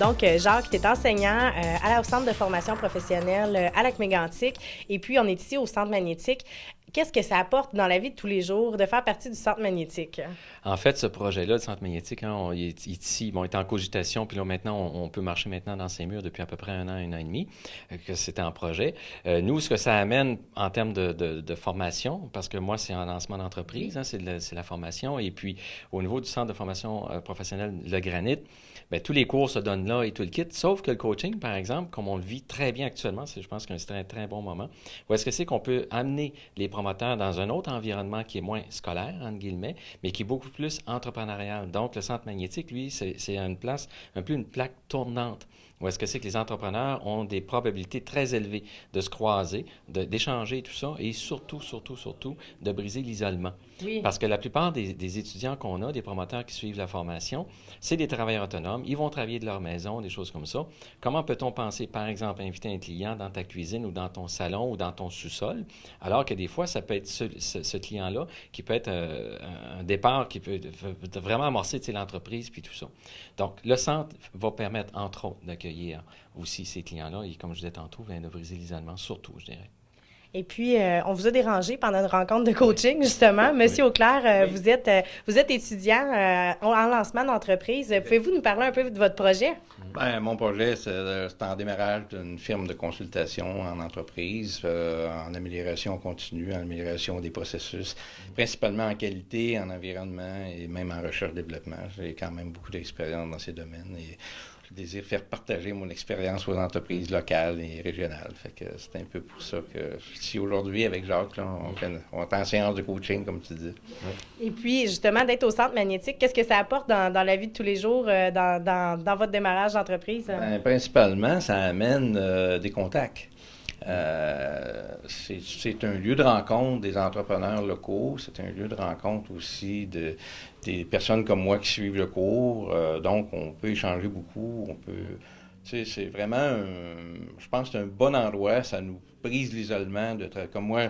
Donc, Jacques, tu es enseignant au Centre de formation professionnelle à Lac-Mégantic. Et puis, on est ici au Centre magnétique. Qu'est-ce que ça apporte dans la vie de tous les jours de faire partie du Centre magnétique? En fait, ce projet-là, le Centre magnétique, il est ici, bon, il est en cogitation, puis là, maintenant, on peut marcher maintenant dans ces murs depuis à peu près un an et demi, que c'était en projet. Nous, ce que ça amène en termes de formation, parce que moi, c'est un lancement d'entreprise, c'est la formation, et puis au niveau du Centre de formation professionnelle Le Granit, bien, tous les cours se donnent là et tout le kit, sauf que le coaching, par exemple, comme on le vit très bien actuellement, je pense que c'est un très bon moment, où est-ce que c'est qu'on peut amener les promoteurs dans un autre environnement qui est moins scolaire, entre guillemets, mais qui est beaucoup plus entrepreneurial. Donc, le Centre magnétique, lui, c'est une place, un peu une plaque tournante, où est-ce que c'est que les entrepreneurs ont des probabilités très élevées de se croiser, d'échanger tout ça, et surtout, surtout, surtout, de briser l'isolement. Oui. Parce que la plupart des étudiants qu'on a, des promoteurs qui suivent la formation, c'est des travailleurs autonomes. Ils vont travailler de leur maison, des choses comme ça. Comment peut-on penser, par exemple, à inviter un client dans ta cuisine ou dans ton salon ou dans ton sous-sol, alors que des fois, ça peut être ce client-là qui peut être un départ qui peut vraiment amorcer l'entreprise puis tout ça. Donc, le centre va permettre, entre autres, d'accueillir aussi ces clients-là et, comme je disais tantôt, de briser l'isolement, surtout, je dirais. Et puis, on vous a dérangé pendant une rencontre de coaching, justement. Monsieur Oui. Auclair, Oui. vous êtes étudiant en lancement d'entreprise. Pouvez-vous nous parler un peu de votre projet? Ben, mon projet, c'est en démarrage d'une firme de consultation en entreprise, en amélioration continue, en amélioration des processus, principalement en qualité, en environnement et même en recherche-développement. J'ai quand même beaucoup d'expérience dans ces domaines et je désire faire partager mon expérience aux entreprises locales et régionales. Fait que c'est un peu pour ça que je suis ici aujourd'hui avec Jacques. Là, on est en séance de coaching, comme tu dis. Et puis, justement, d'être au Centre magnétique, qu'est-ce que ça apporte dans la vie de tous les jours, dans votre démarrage d'entreprise? Ben, principalement, ça amène des contacts. C'est un lieu de rencontre des entrepreneurs locaux, c'est un lieu de rencontre aussi des personnes comme moi qui suivent le cours, donc on peut échanger beaucoup, c'est vraiment, je pense que c'est un bon endroit, ça nous brise l'isolement, comme moi,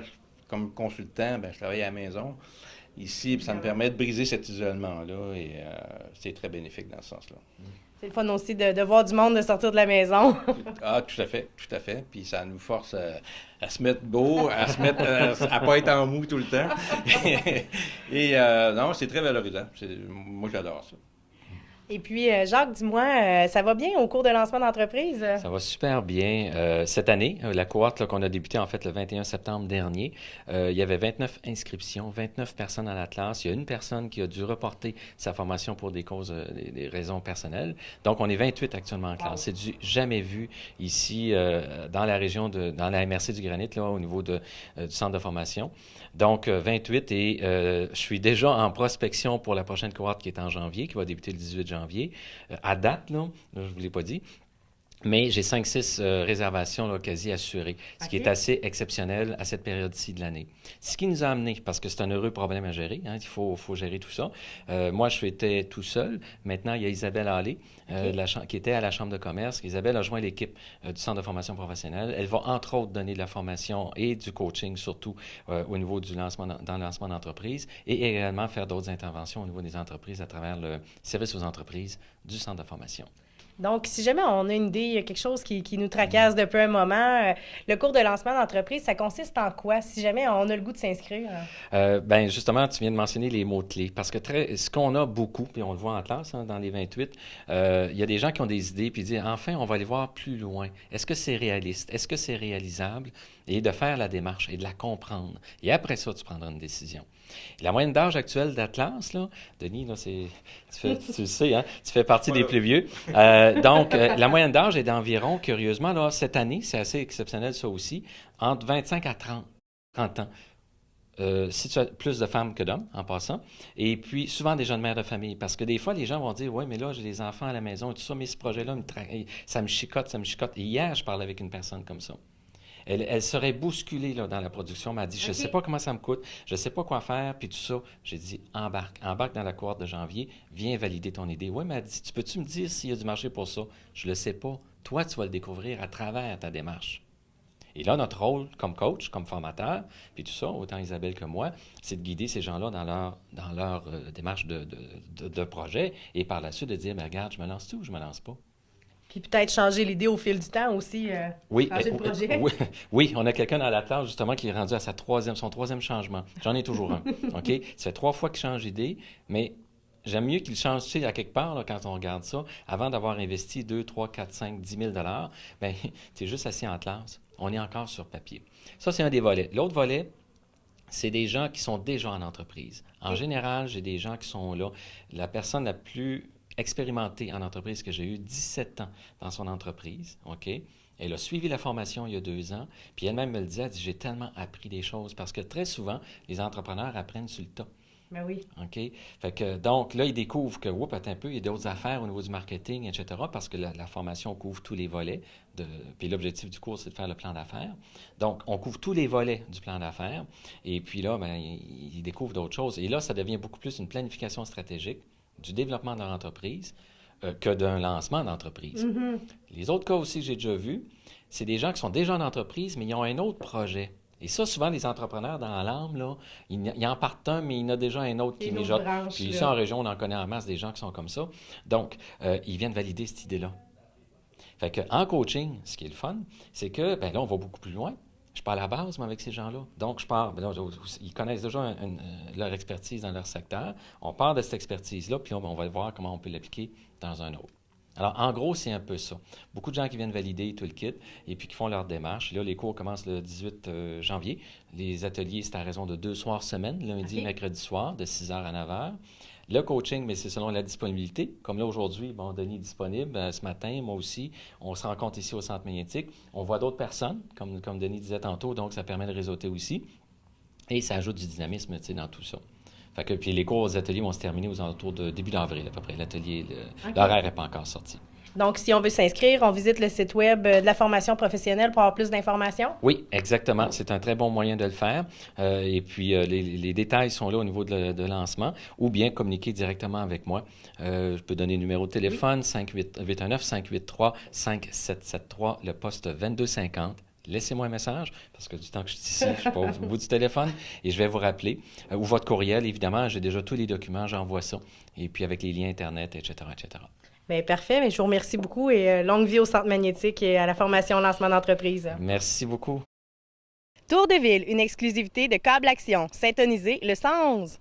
comme consultant, ben, je travaille à la maison, ici, ça me permet de briser cet isolement-là et c'est très bénéfique dans ce sens-là. C'est le fun aussi de voir du monde, de sortir de la maison. Ah, tout à fait, tout à fait. Puis ça nous force à se mettre beau, à se mettre, à pas être en mou tout le temps. Et non, c'est très valorisant. Moi, j'adore ça. Et puis, Jacques, dis-moi, ça va bien au cours de lancement d'entreprise? Ça va super bien. Cette année, la cohorte qu'on a débuté en fait le 21 septembre dernier, il y avait 29 inscriptions, 29 personnes à la classe. Il y a une personne qui a dû reporter sa formation pour des causes, des raisons personnelles. Donc, on est 28 actuellement en classe. Wow. C'est du jamais vu ici dans la région dans la MRC du Granit, là, au niveau du centre de formation. Donc, 28 et je suis déjà en prospection pour la prochaine cohorte qui est en janvier, qui va débuter le 18 janvier. À date, là, je ne vous l'ai pas dit, mais j'ai 5-6 réservations là, quasi assurées, ce qui est assez exceptionnel à cette période-ci de l'année. Ce qui nous a amené, parce que c'est un heureux problème à gérer, il faut gérer tout ça. Moi, j'étais tout seul. Maintenant, il y a Isabelle Hallé, qui était à la Chambre de commerce. Isabelle a joint l'équipe du Centre de formation professionnelle. Elle va, entre autres, donner de la formation et du coaching, surtout au niveau du lancement, dans le lancement d'entreprise, et également faire d'autres interventions au niveau des entreprises à travers le service aux entreprises du Centre de formation. Donc, si jamais on a une idée, il y a quelque chose qui nous tracasse depuis un moment, le cours de lancement d'entreprise, ça consiste en quoi, si jamais on a le goût de s'inscrire? Ben justement, tu viens de mentionner les mots-clés, parce que ce qu'on a beaucoup, puis on le voit en classe, dans les 28, il y a des gens qui ont des idées, puis disent, enfin, on va aller voir plus loin. Est-ce que c'est réaliste? Est-ce que c'est réalisable? Et de faire la démarche et de la comprendre. Et après ça, tu prendras une décision. Et la moyenne d'âge actuelle d'Atlas, là, Denis, là, tu le sais, hein, tu fais partie des plus vieux. Donc, la moyenne d'âge est d'environ, curieusement, là, cette année, c'est assez exceptionnel ça aussi, entre 25 à 30 ans. Si tu as plus de femmes que d'hommes, en passant, et puis souvent des jeunes mères de famille, parce que des fois, les gens vont dire, oui, mais là, j'ai des enfants à la maison et tout ça, mais ce projet-là, ça me chicote, ça me chicote. Et hier, je parlais avec une personne comme ça. Elle serait bousculée là, dans la production. Elle m'a dit, je ne sais pas comment ça me coûte, je ne sais pas quoi faire, puis tout ça. J'ai dit, embarque dans la cohorte de janvier, viens valider ton idée. Oui, mais elle dit, peux-tu me dire s'il y a du marché pour ça? Je ne le sais pas. Toi, tu vas le découvrir à travers ta démarche. Et là, notre rôle comme coach, comme formateur, puis tout ça, autant Isabelle que moi, c'est de guider ces gens-là dans leur démarche de projet et par la suite de dire, regarde, je me lance-tu ou je me lance pas? Puis peut-être changer l'idée au fil du temps aussi, Oui, changer le projet. oui, oui, on a quelqu'un dans la classe justement qui est rendu à son troisième changement. J'en ai toujours un. OK? Ça fait 3 fois qu'il change d'idée, mais j'aime mieux qu'il change, tu sais, à quelque part, là, quand on regarde ça, avant d'avoir investi 2, 3, 4, 5, 10 000 $, bien, tu es juste assis en classe. On est encore sur papier. Ça, c'est un des volets. L'autre volet, c'est des gens qui sont déjà en entreprise. En général, j'ai des gens qui sont là. La personne la plus expérimentée en entreprise que j'ai eue, 17 ans dans son entreprise, OK? Elle a suivi la formation il y a 2 ans, puis elle-même me le disait, elle dit, j'ai tellement appris des choses, parce que très souvent, les entrepreneurs apprennent sur le tas. Ben oui. OK? Fait que, donc, là, ils découvrent que, oups, attends un peu, il y a d'autres affaires au niveau du marketing, etc., parce que la formation couvre tous les volets. Puis l'objectif du cours, c'est de faire le plan d'affaires. Donc, on couvre tous les volets du plan d'affaires. Et puis là, ben, ils découvrent d'autres choses. Et là, ça devient beaucoup plus une planification stratégique du développement de leur entreprise que d'un lancement d'entreprise. Les autres cas aussi que j'ai déjà vus, c'est des gens qui sont déjà en entreprise, mais ils ont un autre projet. Et ça, souvent, les entrepreneurs dans l'âme, là, ils en partent un, mais il y en a déjà un autre qui Une autre mijote. branche, Puis là. ici, en région, on en connaît en masse des gens qui sont comme ça. Donc, ils viennent valider cette idée-là. Fait que, en coaching, ce qui est le fun, c'est que, ben là, on va beaucoup plus loin. Je parle à la base, moi, avec ces gens-là. Donc, je pars, ben là, ils connaissent déjà leur expertise dans leur secteur. On part de cette expertise-là, puis là, ben, on va voir comment on peut l'appliquer dans un autre. Alors, en gros, c'est un peu ça. Beaucoup de gens qui viennent valider tout le kit et puis qui font leur démarche. Là, les cours commencent le 18 janvier. Les ateliers, c'est à raison de 2 soirs semaine, lundi et mercredi soir, de 6h à 9h. Le coaching, mais c'est selon la disponibilité. Comme là, aujourd'hui, bon, Denis est disponible. Ce matin, moi aussi, on se rencontre ici au Centre magnétique. On voit d'autres personnes, comme Denis disait tantôt, donc ça permet de réseauter aussi. Et ça ajoute du dynamisme, tu sais, dans tout ça. Fait que, puis les cours aux ateliers vont se terminer aux alentours de début d'avril, à peu près. L'horaire n'est pas encore sorti. Donc, si on veut s'inscrire, on visite le site web de la formation professionnelle pour avoir plus d'informations? Oui, exactement. C'est un très bon moyen de le faire. Et puis, les détails sont là au niveau de lancement ou bien communiquer directement avec moi. Je peux donner le numéro de téléphone, 819-583-5773, le poste 2250. Laissez-moi un message, parce que du temps que je suis ici, je ne suis pas au bout du téléphone, et je vais vous rappeler. Ou votre courriel, évidemment, j'ai déjà tous les documents, j'envoie ça. Et puis avec les liens Internet, etc., etc. Bien, parfait. Mais je vous remercie beaucoup et longue vie au Centre magnétique et à la formation lancement d'entreprise. Merci beaucoup. Tour de ville, une exclusivité de Câble Action. Syntonisez le 111.